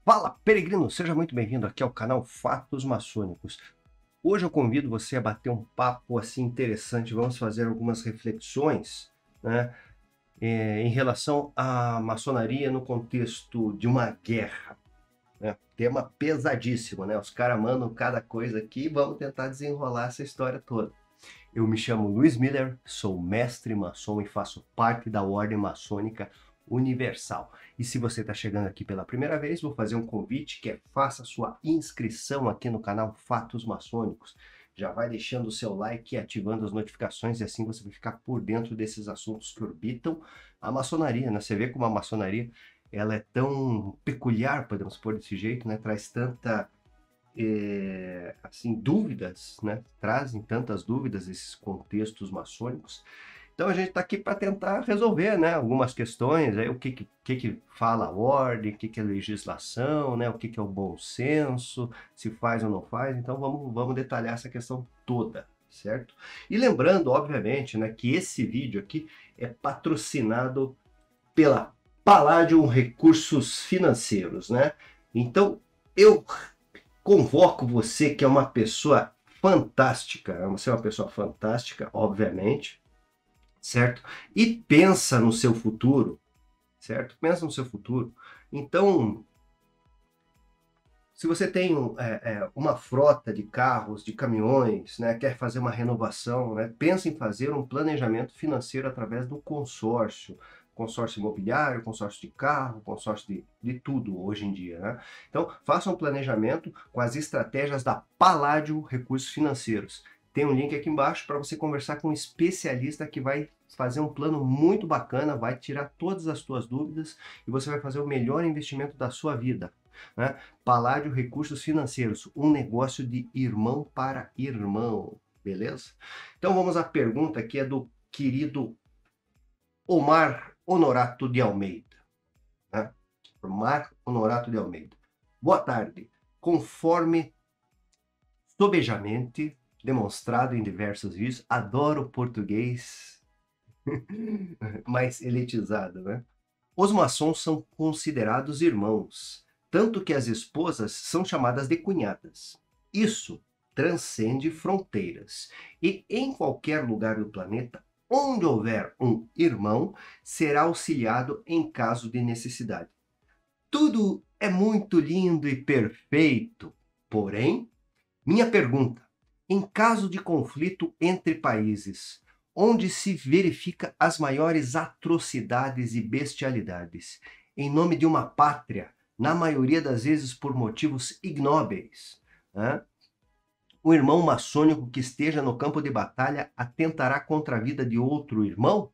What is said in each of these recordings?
Fala, peregrino! Seja muito bem-vindo aqui ao canal Fatos Maçônicos. Hoje eu convido você a bater um papo assim interessante. Vamos fazer algumas reflexões, né, em relação à maçonaria no contexto de uma guerra, né? Tema pesadíssimo, né? Os caras mandam cada coisa aqui e vamos tentar desenrolar essa história toda. Eu me chamo Luiz Miller, sou mestre maçom e faço parte da Ordem Maçônica Universal. E se você está chegando aqui pela primeira vez, vou fazer um convite que é faça sua inscrição aqui no canal Fatos Maçônicos. Já vai deixando o seu like e ativando as notificações e assim você vai ficar por dentro desses assuntos que orbitam a maçonaria, né? Você vê como a maçonaria ela é tão peculiar, podemos pôr desse jeito, né? Traz tanta assim, dúvidas, né? Trazem tantas dúvidas esses contextos maçônicos. Então a gente está aqui para tentar resolver, né, algumas questões, aí, o que fala a ordem, o que é legislação, né, o que é o bom senso, se faz ou não faz. Então vamos detalhar essa questão toda, certo? E lembrando, obviamente, né, que esse vídeo aqui é patrocinado pela Palladium Recursos Financeiros, né? Então eu convoco você que é uma pessoa fantástica, você é uma pessoa fantástica, obviamente, certo? E pensa no seu futuro, certo? Pensa no seu futuro. Então, se você tem uma frota de carros, de caminhões, né, quer fazer uma renovação, né, pensa em fazer um planejamento financeiro através do consórcio. Consórcio imobiliário, consórcio de carro, consórcio de tudo hoje em dia, né? Então, faça um planejamento com as estratégias da Palladio Recursos Financeiros. Tem um link aqui embaixo para você conversar com um especialista que vai fazer um plano muito bacana, vai tirar todas as suas dúvidas e você vai fazer o melhor investimento da sua vida, né? Palladium Recursos Financeiros, um negócio de irmão para irmão, beleza? Então vamos à pergunta que é do querido Omar Honorato de Almeida, né? Omar Honorato de Almeida. Boa tarde. Conforme sobejamente demonstrado em diversos vídeos, adoro português mais elitizado, né? Os maçons são considerados irmãos, tanto que as esposas são chamadas de cunhadas. Isso transcende fronteiras e em qualquer lugar do planeta, onde houver um irmão, será auxiliado em caso de necessidade. Tudo é muito lindo e perfeito, porém, minha pergunta: em caso de conflito entre países, onde se verifica as maiores atrocidades e bestialidades, em nome de uma pátria, na maioria das vezes por motivos ignóbeis, né? Um irmão maçônico que esteja no campo de batalha atentará contra a vida de outro irmão?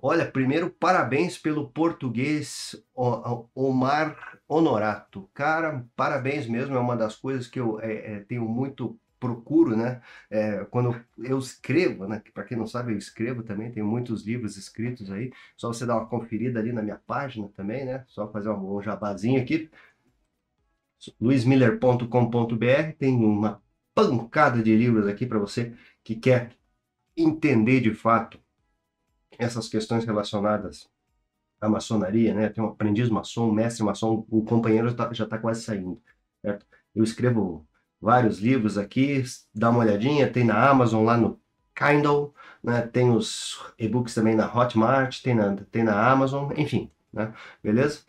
Olha, primeiro, parabéns pelo português, Omar Honorato. Cara, parabéns mesmo, é uma das coisas que eu tenho muito procuro, né? Quando eu escrevo, né? Para quem não sabe, eu escrevo também, tenho muitos livros escritos aí. Só você dar uma conferida ali na minha página também, né? Só fazer um jabazinho aqui. luismiller.com.br, tem uma pancada de livros aqui para você que quer entender de fato essas questões relacionadas à maçonaria, né? Tem um aprendiz maçom, um mestre maçom, o companheiro já está quase saindo, certo? Eu escrevo vários livros aqui, dá uma olhadinha, tem na Amazon, lá no Kindle, né? Tem os e-books também na Hotmart, tem na Amazon, enfim, né? Beleza?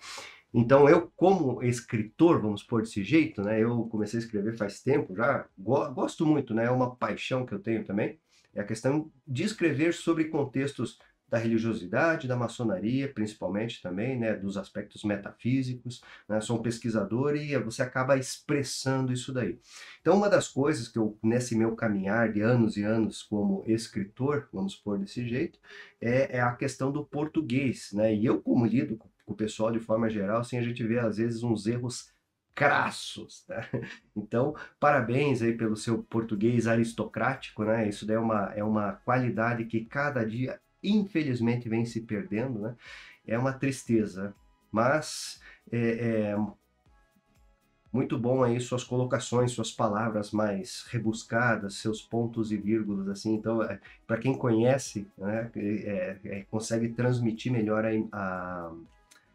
Então eu, como escritor, vamos pôr desse jeito, né? Eu comecei a escrever faz tempo já, gosto muito, né? É uma paixão que eu tenho também, é a questão de escrever sobre contextos da religiosidade, da maçonaria, principalmente também, né, dos aspectos metafísicos, né, sou um pesquisador e você acaba expressando isso daí. Então, uma das coisas que eu, nesse meu caminhar de anos e anos como escritor, vamos pôr desse jeito, é a questão do português, né, e eu como lido com o pessoal de forma geral, assim, a gente vê às vezes uns erros crassos, né? Então, parabéns aí pelo seu português aristocrático, né? Isso daí é uma qualidade que cada dia infelizmente vem se perdendo, né? É uma tristeza, mas é muito bom aí suas colocações, suas palavras mais rebuscadas, seus pontos e vírgulas, assim. Então, para quem conhece, né, consegue transmitir melhor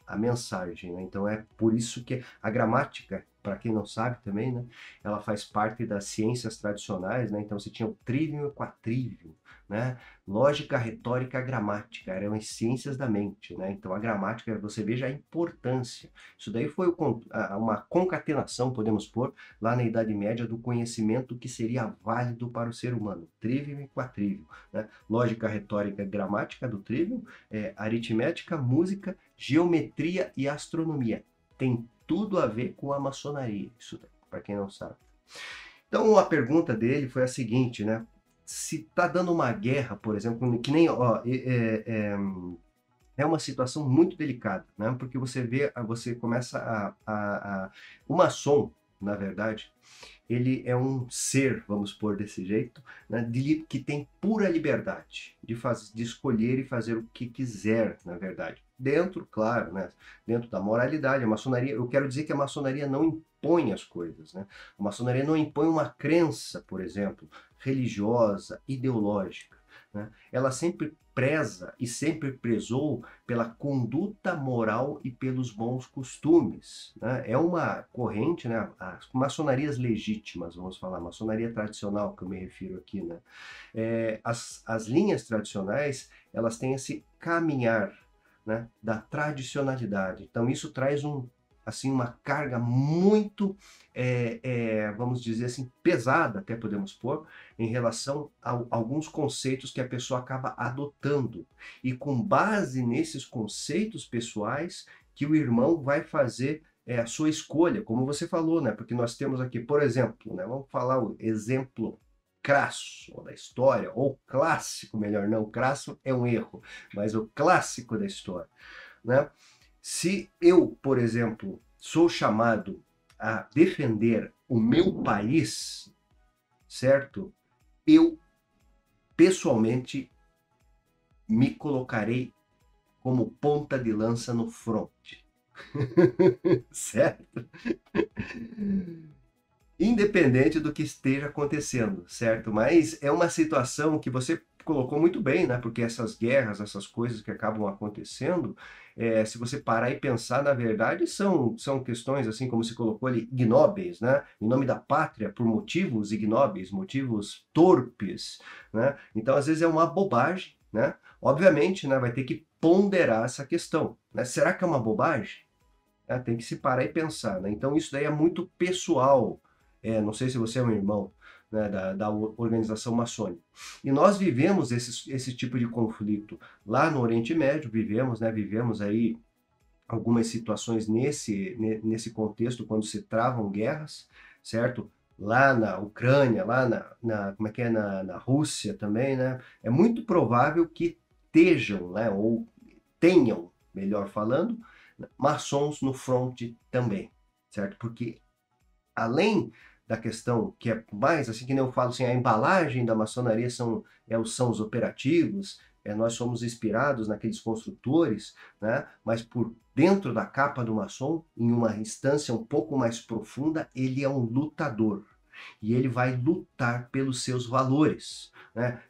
a mensagem, né? Então é por isso que a gramática, para quem não sabe também, né, ela faz parte das ciências tradicionais, né? Então você tinha o trivium e o quatrivium, né? Lógica, retórica, gramática, eram as ciências da mente, né? Então a gramática, você veja a importância. Isso daí foi uma concatenação, podemos pôr, lá na Idade Média, do conhecimento que seria válido para o ser humano, trivium e quatrivium, né? Lógica, retórica, gramática do trivium, aritmética, música, geometria e astronomia. Tem tudo a ver com a maçonaria, isso para quem não sabe. Então a pergunta dele foi a seguinte, né? Se está dando uma guerra, por exemplo, que nem ó, é uma situação muito delicada, né? Porque você começa o maçom, na verdade, ele é um ser, vamos pôr desse jeito, né, que tem pura liberdade de escolher e fazer o que quiser, na verdade. Dentro, claro, né, dentro da moralidade, a maçonaria, eu quero dizer que a maçonaria não impõe as coisas, né? A maçonaria não impõe uma crença, por exemplo, religiosa, ideológica, né? Ela sempre preza e sempre prezou pela conduta moral e pelos bons costumes, né? É uma corrente, né? As maçonarias legítimas, vamos falar, maçonaria tradicional que eu me refiro aqui, né? As linhas tradicionais, elas têm esse caminhar, né, da tradicionalidade. Então isso traz assim, uma carga muito, vamos dizer assim, pesada, até podemos pôr, em relação a alguns conceitos que a pessoa acaba adotando. E com base nesses conceitos pessoais, que o irmão vai fazer a sua escolha, como você falou, né? Porque nós temos aqui, por exemplo, né? Vamos falar o exemplo crasso da história, ou clássico, melhor não, crasso é um erro, mas o clássico da história, né? Se eu, por exemplo, sou chamado a defender o meu país, certo? Eu, pessoalmente, me colocarei como ponta de lança no fronte. Certo? Independente do que esteja acontecendo, certo? Mas é uma situação que você colocou muito bem, né? Porque essas guerras, essas coisas que acabam acontecendo, se você parar e pensar, na verdade, são questões, assim como se colocou ali, ignóbeis, né? Em nome da pátria, por motivos ignóbeis, motivos torpes, né? Então, às vezes, é uma bobagem, né? Obviamente, né, vai ter que ponderar essa questão, né? Será que é uma bobagem? Tem que se parar e pensar, né? Então, isso daí é muito pessoal. Não sei se você é um irmão, né, da organização maçônica. E nós vivemos esse tipo de conflito lá no Oriente Médio, né, vivemos aí algumas situações nesse contexto, quando se travam guerras, certo? Lá na Ucrânia, lá como é que é, na Rússia também, né? É muito provável que estejam, né, ou tenham, melhor falando, maçons no front também, certo? Porque além da questão que é mais, assim que nem eu falo, assim, a embalagem da maçonaria são os operativos, nós somos inspirados naqueles construtores, né? Mas por dentro da capa do maçom, em uma instância um pouco mais profunda, ele é um lutador. E ele vai lutar pelos seus valores, né?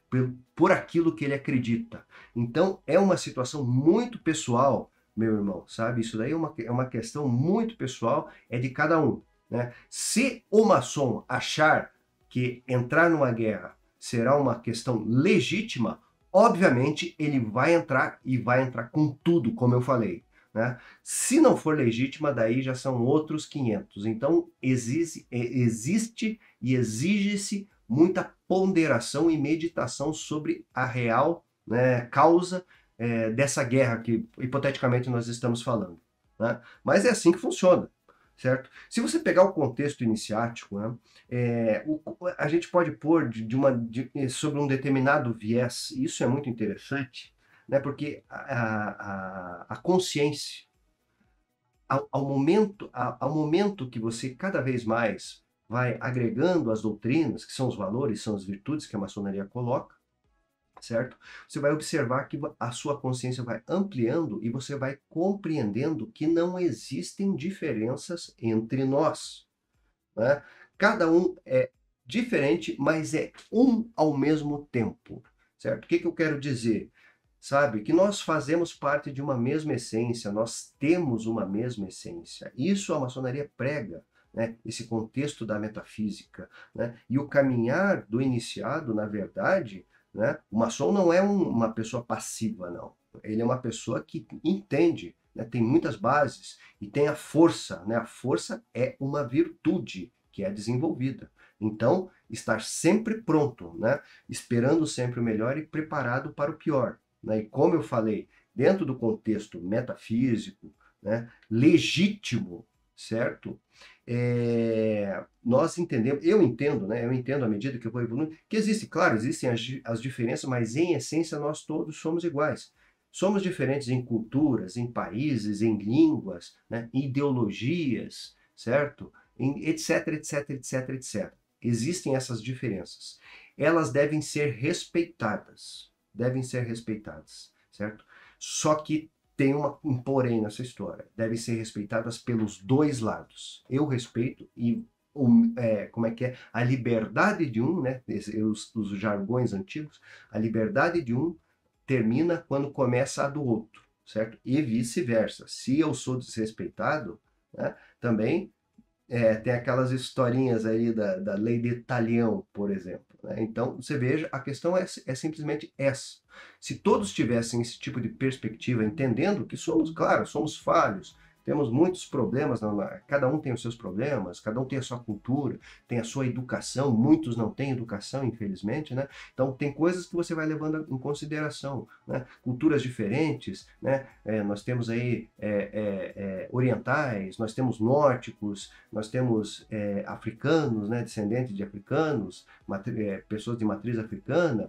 Por aquilo que ele acredita. Então, é uma situação muito pessoal, meu irmão, sabe? Isso daí é uma questão muito pessoal, é de cada um, né? Se o maçom achar que entrar numa guerra será uma questão legítima, obviamente ele vai entrar e vai entrar com tudo, como eu falei, né? Se não for legítima, daí já são outros 500. Então existe e exige-se muita ponderação e meditação sobre a real, né, causa dessa guerra que hipoteticamente nós estamos falando, né? Mas é assim que funciona, certo? Se você pegar o contexto iniciático, né, a gente pode pôr sobre um determinado viés, e isso é muito interessante, né, porque a consciência, ao momento que você cada vez mais vai agregando as doutrinas, que são os valores, são as virtudes que a maçonaria coloca, certo? Você vai observar que a sua consciência vai ampliando e você vai compreendendo que não existem diferenças entre nós, né? Cada um é diferente, mas é um ao mesmo tempo, certo? O que eu quero dizer? sabe? Que nós fazemos parte de uma mesma essência, nós temos uma mesma essência. Isso a maçonaria prega, né? Esse contexto da metafísica, né? E o caminhar do iniciado, na verdade, né? O maçom não é uma pessoa passiva, não. Ele é uma pessoa que entende, né? Tem muitas bases e tem a força, né? A força é uma virtude que é desenvolvida. Então, estar sempre pronto, né? Esperando sempre o melhor e preparado para o pior, né? E como eu falei, dentro do contexto metafísico, né? Legítimo, certo? Nós entendemos, eu entendo, né? Eu entendo à medida que eu vou evoluindo, que existe, claro, existem as diferenças, mas em essência nós todos somos iguais. Somos diferentes em culturas, em países, em línguas, né? Em ideologias, certo? Etc, etc, etc, etc. Existem essas diferenças. Elas devem ser respeitadas. Devem ser respeitadas, certo? Só que tem um porém nessa história. Devem ser respeitadas pelos dois lados. Eu respeito e como é que é? A liberdade de um, né? Os jargões antigos, a liberdade de um termina quando começa a do outro, certo? E vice-versa. Se eu sou desrespeitado, né, também tem aquelas historinhas aí da lei de Talião, por exemplo, né? Então, você veja, a questão é simplesmente essa. Se todos tivessem esse tipo de perspectiva, entendendo que somos, claro, somos falhos, temos muitos problemas, cada um tem os seus problemas, cada um tem a sua cultura, tem a sua educação, muitos não têm educação, infelizmente, né? Então, tem coisas que você vai levando em consideração, né? Culturas diferentes, né? Nós temos aí orientais, nós temos nórdicos, nós temos africanos, né? Descendentes de africanos, pessoas de matriz africana,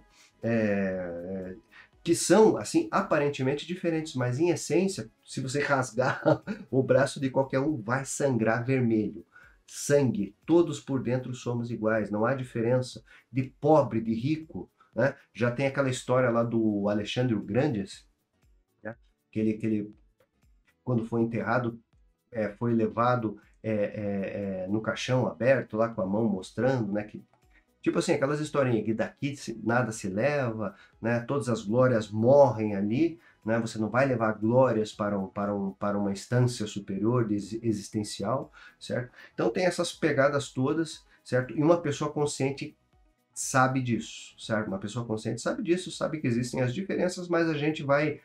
que são, assim, aparentemente diferentes, mas em essência, se você rasgar o braço de qualquer um, vai sangrar vermelho. Sangue, todos por dentro somos iguais, não há diferença de pobre, de rico, né? Já tem aquela história lá do Alexandre o Grande, né? que ele, quando foi enterrado, foi levado no caixão aberto, lá com a mão mostrando, né, que tipo assim, aquelas historinhas que daqui nada se leva, né? Todas as glórias morrem ali, né? Você não vai levar glórias para uma instância superior, existencial, certo? Então tem essas pegadas todas, certo? E uma pessoa consciente sabe disso, certo? Uma pessoa consciente sabe disso, sabe que existem as diferenças, mas a gente vai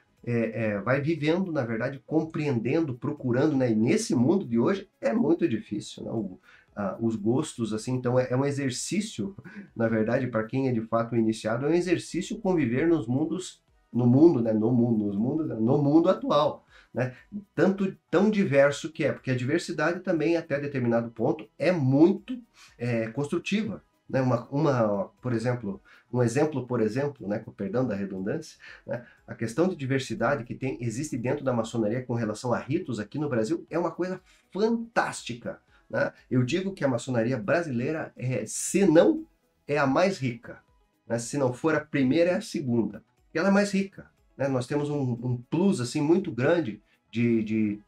vivendo, na verdade, compreendendo, procurando, né? E nesse mundo de hoje é muito difícil, né? Os gostos, assim, então é um exercício, na verdade, para quem é de fato iniciado, é um exercício conviver nos mundos, no mundo atual, né? Tão diverso que é, porque a diversidade também, até determinado ponto, é muito construtiva, né? Um exemplo, né, com perdão da redundância, né? A questão de diversidade que existe dentro da maçonaria com relação a ritos aqui no Brasil é uma coisa fantástica. Né? Eu digo que a maçonaria brasileira, se não é a mais rica, né? Se não for a primeira, é a segunda. Ela é mais rica, né? Nós temos um plus assim, muito grande de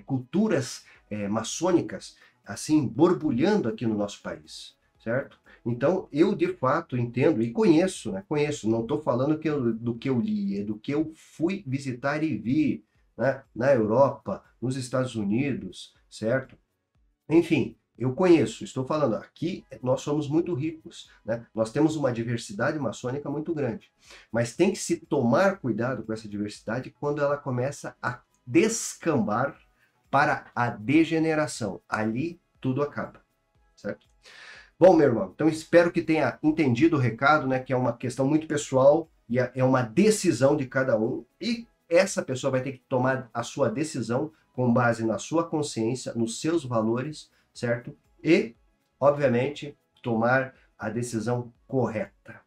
culturas maçônicas assim, borbulhando aqui no nosso país, certo? Então, eu de fato entendo e conheço, né? Conheço, não estou falando do que eu li, é do que eu fui visitar e vi, né? Na Europa, nos Estados Unidos, certo? Enfim, eu conheço, estou falando, aqui nós somos muito ricos, né? Nós temos uma diversidade maçônica muito grande, mas tem que se tomar cuidado com essa diversidade quando ela começa a descambar para a degeneração. Ali tudo acaba, certo? Bom, meu irmão, então espero que tenha entendido o recado, né? Que é uma questão muito pessoal e é uma decisão de cada um e essa pessoa vai ter que tomar a sua decisão com base na sua consciência, nos seus valores, certo? E, obviamente, tomar a decisão correta.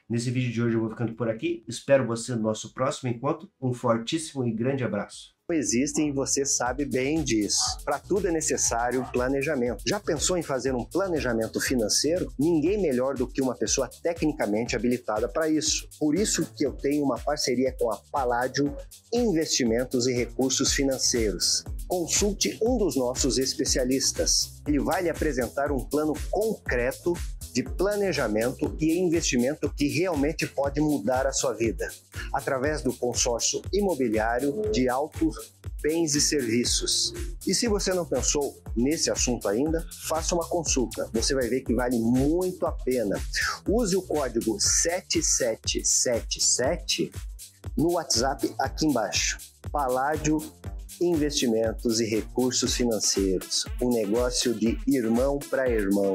Nesse vídeo de hoje eu vou ficando por aqui. Espero você no nosso próximo encontro. Um fortíssimo e grande abraço. Existem e você sabe bem disso. Para tudo é necessário planejamento. Já pensou em fazer um planejamento financeiro? Ninguém melhor do que uma pessoa tecnicamente habilitada para isso. Por isso que eu tenho uma parceria com a Palladio Investimentos e Recursos Financeiros. Consulte um dos nossos especialistas. Ele vai lhe apresentar um plano concreto de planejamento e investimento que realmente pode mudar a sua vida, através do consórcio imobiliário de altos bens e serviços. E se você não pensou nesse assunto ainda, faça uma consulta. Você vai ver que vale muito a pena. Use o código 7777 no WhatsApp aqui embaixo. Palladio Investimentos e Recursos Financeiros. Um negócio de irmão para irmão.